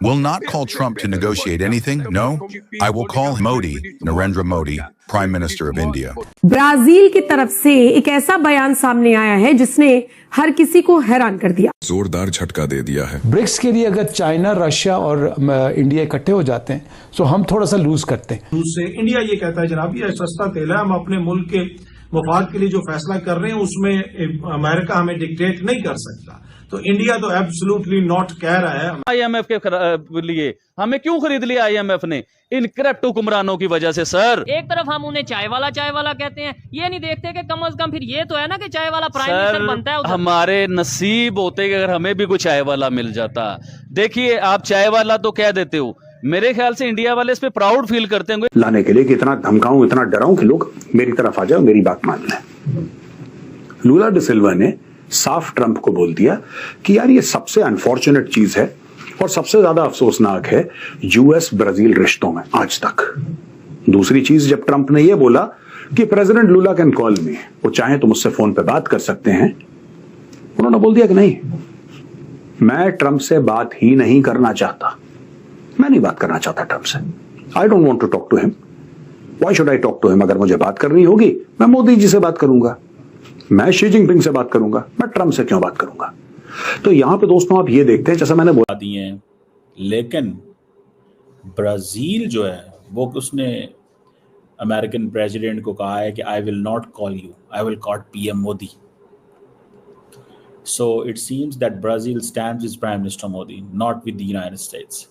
Will not call Trump to negotiate anything. No, I will call Modi, Narendra Modi, Prime Minister of India. Brazil की तरफ से एक ऐसा बयान सामने आया है जिसने हर किसी को हैरान कर दिया, जोरदार झटका दे दिया है। ब्रिक्स के लिए अगर चाइना, रशिया और इंडिया इकट्ठे हो जाते हैं तो हम थोड़ा सा लूज करते हैं। दूसरे इंडिया ये कहता है जनाब ये सस्ता तेल है, हम अपने मुल्क के मफाद के लिए जो फैसला कर रहे हैं उसमें अमेरिका हमें डिक्टेट नहीं कर सकता। तो इंडिया तो एब्सोल्युटली नॉट कह रहा है। आईएमएफ के लिए हमें क्यों खरीद लिया आईएमएफ ने? इन करप्ट हुक्मरानों की वजह से सर। एक तरफ हम उन्हें चाय वाला कहते हैं, ये नहीं देखते कि कम से कम फिर ये तो है ना कि चाय वाला प्राइम मिनिस्टर बनता है। हमारे नसीब होते कि अगर हमें भी कुछ चाय वाला मिल जाता। देखिए आप चाय वाला तो कह देते हो, मेरे ख्याल से इंडिया वाले इस पे प्राउड फील करते होंगे लाने के लिए कि इतना धमकाऊं, इतना डराऊं कि लोग मेरी तरफ आ जाओ, मेरी बात मान लें। लूला डी सिल्वा ने साफ ट्रंप को बोल दिया कि यार ये सबसे अनफॉर्चुनेट चीज है और सबसे ज्यादा अफसोसनाक है यूएस ब्राजील रिश्तों में आज तक। दूसरी चीज, जब ट्रंप ने यह बोला कि प्रेसिडेंट लूला कैन कॉल मी, वो चाहे तो मुझसे फोन पे बात कर सकते हैं, उन्होंने बोल दिया कि नहीं, मैं ट्रंप से बात ही नहीं करना चाहता, मैं नहीं बात करना चाहता ट्रंप से। I don't want to talk to him, why should I talk to him? अगर मुझे बात करनी होगी मैं मोदी जी से बात करूंगा, मैं शी जिनपिंग से बात करूंगा, मैं ट्रंप से क्यों बात करूंगा? तो यहां पे दोस्तों आप ये देखते हैं, जैसा मैंने बोला दिए हैं, लेकिन ब्राजील जो है वो उसने अमेरिकन प्रेसिडेंट को कहा है कि I will not call you, I will call PM Modi. So it seems that Brazil stands with prime minister Modi, not with the United states.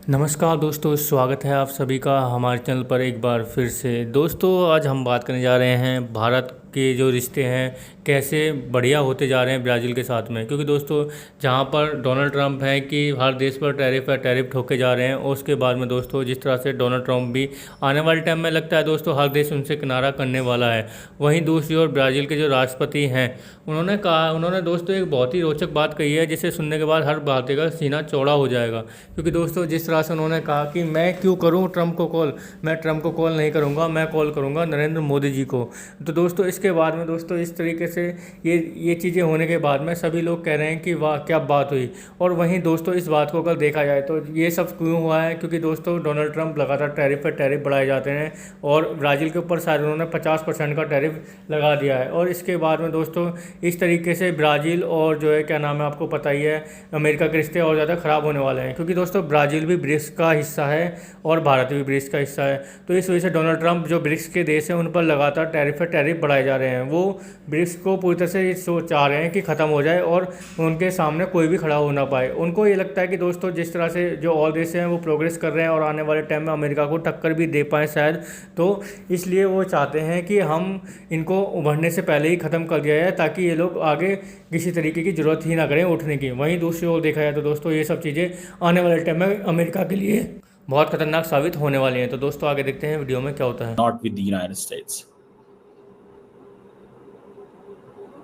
नमस्कार दोस्तों, स्वागत है आप सभी का हमारे चैनल पर एक बार फिर से। दोस्तों आज हम बात करने जा रहे हैं भारत के जो रिश्ते हैं कैसे बढ़िया होते जा रहे हैं ब्राज़ील के साथ में, क्योंकि दोस्तों जहां पर डोनाल्ड ट्रंप है कि हर देश पर टैरिफ ठोके जा रहे हैं, और उसके बाद में दोस्तों जिस तरह से डोनाल्ड ट्रंप भी आने वाले टाइम में लगता है दोस्तों हर देश उनसे किनारा करने वाला है। वहीं दूसरी ओर ब्राज़ील के जो राष्ट्रपति हैं उन्होंने दोस्तों एक बहुत ही रोचक बात कही है जिसे सुनने के बाद हर भारतीय का सीना चौड़ा हो जाएगा, क्योंकि दोस्तों जिस तरह से उन्होंने कहा कि मैं क्यों करूँ ट्रंप को कॉल, मैं ट्रंप को कॉल नहीं करूँगा, मैं कॉल करूँगा नरेंद्र मोदी जी को। तो दोस्तों इसके बाद में दोस्तों इस तरीके से ये चीज़ें होने के बाद में सभी लोग कह रहे हैं कि वाह क्या बात हुई। और वहीं दोस्तों इस बात को अगर देखा जाए तो ये सब क्यों हुआ है, क्योंकि दोस्तों डोनाल्ड ट्रंप लगातार टैरिफ पर टैरिफ बढ़ाए जाते हैं और ब्राज़ील के ऊपर शायद उन्होंने 50% का टैरिफ लगा दिया है। और इसके बाद में दोस्तों इस तरीके से ब्राज़ील और जो है क्या नाम है आपको पता ही है अमेरिका के रिश्ते और ज़्यादा ख़राब होने वाले हैं, क्योंकि दोस्तों ब्राज़ील भी ब्रिक्स का हिस्सा है और भारत भी ब्रिक्स का हिस्सा है। तो इस वजह से डोनाल्ड ट्रंप जो ब्रिक्स के देश हैं उन पर लगातार टैरिफ बढ़ाए जा रहे हैं। वो ब्रिक्स को पूरी तरह से चाह रहे हैं कि ख़त्म हो जाए और उनके सामने कोई भी खड़ा हो ना पाए। उनको ये लगता है कि दोस्तों जिस तरह से जो और देश हैं वो प्रोग्रेस कर रहे हैं और आने वाले टाइम में अमेरिका को टक्कर भी दे पाएँ शायद, तो इसलिए वो चाहते हैं कि हम इनको उभरने से पहले ही ख़त्म कर दिया जाए ताकि ये लोग आगे किसी तरीके की ज़रूरत ही ना करें उठने की। वहीं दूसरी ओर देखा जाए तो दोस्तों ये सब चीज़ें आने वाले टाइम में अमेरिका के लिए बहुत खतरनाक साबित होने वाली हैं। तो दोस्तों आगे देखते हैं वीडियो में क्या होता है। Not with the United states.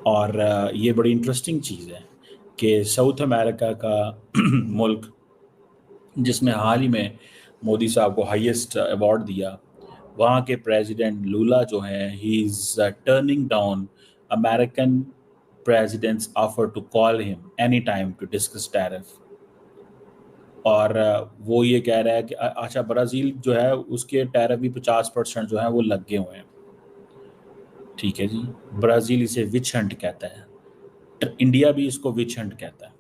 और ये बड़ी इंटरेस्टिंग चीज़ है कि साउथ अमेरिका का मुल्क जिसमें हाल ही में मोदी साहब को हाईएस्ट अवार्ड दिया, वहाँ के प्रेसिडेंट लूला जो हैं he is turning down American president's offer to call him any time to discuss tariff. और वो ये कह रहा है कि अच्छा ब्राज़ील जो है उसके टैरिफ भी 50% जो है वो लग गए हुए हैं। ठीक है जी, ब्राज़ील इसे विच हंट कहता है, इंडिया भी इसको विच हंट कहता है।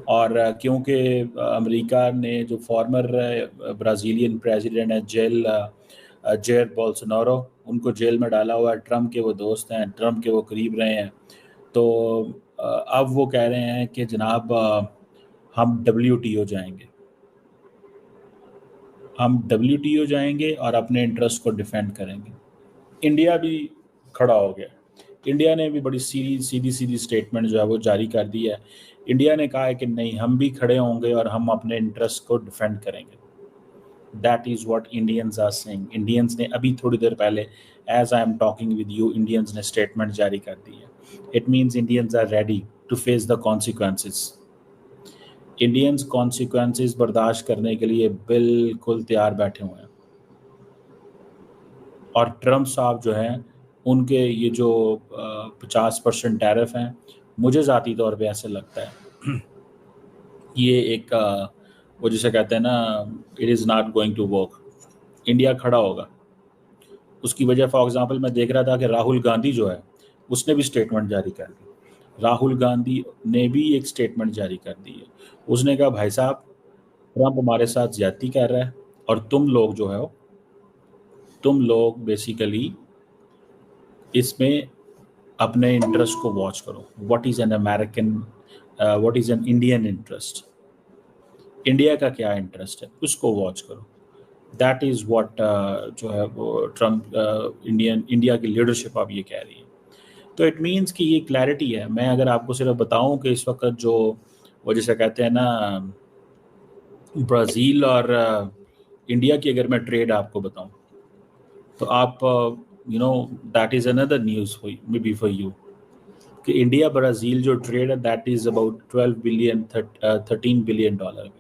और क्योंकि अमेरिका ने जो फॉर्मर ब्राज़ीलियन प्रेसिडेंट है जेयर बोल्सोनारो, उनको जेल में डाला हुआ है, ट्रंप के वो दोस्त हैं, ट्रंप के वो करीब रहे हैं, तो अब वो कह रहे हैं कि जनाब हम WTO जाएंगे, हम WTO जाएंगे और अपने इंटरेस्ट को डिफेंड करेंगे। इंडिया भी खड़ा हो गया, इंडिया ने भी बड़ी सीधी स्टेटमेंट जो है वो जारी कर दी है। इंडिया ने कहा है कि नहीं, हम भी खड़े होंगे और हम अपने इंटरेस्ट को डिफेंड करेंगे। That is what Indians are saying. Indians ने अभी थोड़ी देर पहले, as I am talking with you, Indians ने स्टेटमेंट जारी कर दी है। It means Indians are ready to face the consequences. Indians consequences बर्दाश्त करने के लिए बिल्कुल तैयार बैठे हुए हैं। और ट्रंप साहब जो हैं उनके ये जो 50% टैरिफ हैं, मुझे ज़ाती तौर पे ऐसे लगता है ये एक वो जिसे कहते हैं ना, it is not going to work, India खड़ा होगा। उसकी वजह फॉर एग्जांपल मैं देख रहा था कि राहुल गांधी जो है उसने भी स्टेटमेंट जारी कर दी। राहुल गांधी ने भी एक स्टेटमेंट जारी कर दी है। उसने कहा भाई साहब ट्रंप हमारे साथ ज्यादती कर रहा है और तुम लोग जो है तुम लोग बेसिकली इसमें अपने इंटरेस्ट को वॉच करो। What is an American, what is an Indian interest, India का क्या इंटरेस्ट है उसको वॉच करो। दैट इज़ व्हाट जो है वो ट्रम्प इंडिया की लीडरशिप अब ये कह रही है। तो इट मीन्स कि ये क्लैरिटी है। मैं अगर आपको सिर्फ बताऊं कि इस वक्त जो वो जिसे कहते हैं ना ब्राज़ील और इंडिया की अगर मैं ट्रेड आपको बताऊं तो आप you know that is another news may be for you कि इंडिया ब्राज़ील जो ट्रेड है that is about 12 billion 13 billion dollar में।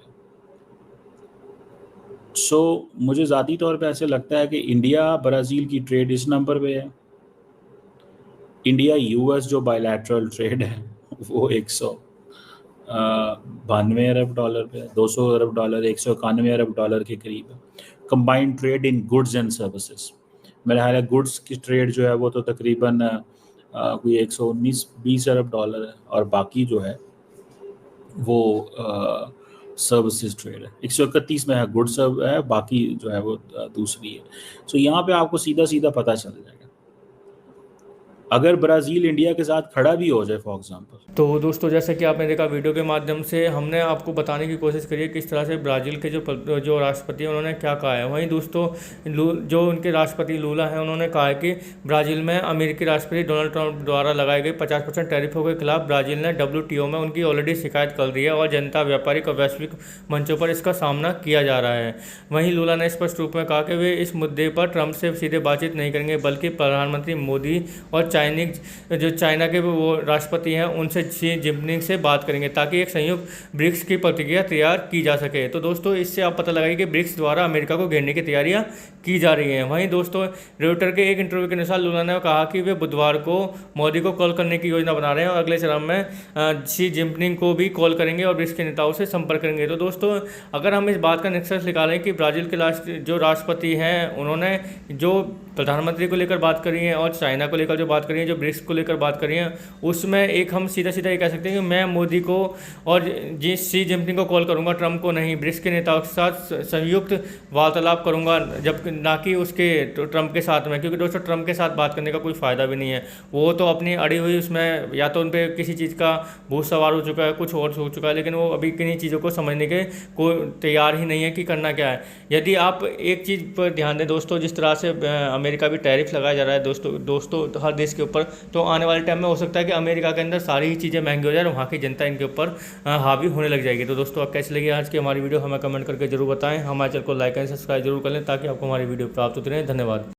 सो मुझे ज़ाती तौर पे ऐसे लगता है कि इंडिया ब्राज़ील की ट्रेड इस नंबर पे है। इंडिया यूएस जो बायलैटरल ट्रेड है वो 192 अरब डॉलर पे, 200 अरब डॉलर, 191 अरब डॉलर के करीब है। Combined trade in goods and services, मेरा ख्याल है गुड्स की ट्रेड जो है वो तो तकरीबन कोई 119-20 अरब डॉलर है और बाकी जो है वो सर्विसेज ट्रेड है। 131 में है गुड्स है, बाकी जो है वो दूसरी है। सो यहाँ पे आपको सीधा सीधा पता चल जाएगा अगर ब्राज़ील इंडिया के साथ खड़ा भी हो जाए फॉर एग्जांपल। तो दोस्तों जैसे कि आपने देखा वीडियो के माध्यम से हमने आपको बताने की कोशिश करी है किस तरह से ब्राज़ील के जो राष्ट्रपति हैं उन्होंने क्या कहा है। वहीं दोस्तों जो उनके राष्ट्रपति लूला हैं उन्होंने कहा है कि ब्राज़ील में अमेरिकी राष्ट्रपति डोनाल्ड ट्रंप द्वारा लगाए गए 50% टैरिफों के खिलाफ ब्राज़ील ने WTO में उनकी ऑलरेडी शिकायत कर दी है और जनता, व्यापारिक और वैश्विक मंचों पर इसका सामना किया जा रहा है। वहीं लूला ने स्पष्ट रूप में कहा कि वे इस मुद्दे पर ट्रंप से सीधे बातचीत नहीं करेंगे बल्कि प्रधानमंत्री मोदी और चाइना के वो राष्ट्रपति हैं उनसे शी जिनपिंग से बात करेंगे ताकि एक संयुक्त ब्रिक्स की प्रतिक्रिया तैयार की जा सके। तो दोस्तों इससे आप पता लगाइए कि ब्रिक्स द्वारा अमेरिका को घेरने की तैयारियां की जा रही हैं। वहीं दोस्तों रॉयटर के एक इंटरव्यू के अनुसार लूला ने कहा कि वे बुधवार को मोदी को कॉल करने की योजना बना रहे हैं और अगले चरण में शी जिनपिंग को भी कॉल करेंगे और ब्रिक्स के नेताओं से संपर्क करेंगे। तो दोस्तों अगर हम इस बात का निष्कर्ष निकालें कि ब्राज़ील के जो राष्ट्रपति हैं उन्होंने जो प्रधानमंत्री को लेकर बात करी है और चाइना को लेकर जो बात करी है, जो ब्रिक्स को लेकर बात करी है, उसमें एक हम सीधा सीधा ये कह सकते हैं कि मैं मोदी को और शी जिनपिंग को कॉल करूंगा, ट्रंप को नहीं। ब्रिक्स के नेताओं के साथ संयुक्त वार्तालाप करूंगा जब ना कि उसके ट्रंप के साथ में, क्योंकि दोस्तों ट्रंप के साथ बात करने का कोई फ़ायदा भी नहीं है। वो तो अपनी अड़ी हुई उसमें या तो उन पर किसी चीज़ का भूत सवार हो चुका है, कुछ और हो चुका है, लेकिन वो अभी किन्हीं चीज़ों को समझने के कोई तैयार ही नहीं है कि करना क्या है। यदि आप एक चीज़ पर ध्यान दें दोस्तों, जिस तरह से अमेरिका भी टैरिफ लगाया जा रहा है दोस्तों हर देश के ऊपर, तो आने वाले टाइम में हो सकता है कि अमेरिका के अंदर सारी ही चीज़ें महंगी हो जाए और वहाँ की जनता इनके ऊपर हावी होने लग जाएगी। तो दोस्तों अब कैसी लगी आज की हमारी वीडियो हमें कमेंट करके जरूर बताएं। हमारे चैनल को लाइक एंड सब्सक्राइब जरूर कर लें ताकि आपको हमारी वीडियो प्राप्त होती रहे। धन्यवाद।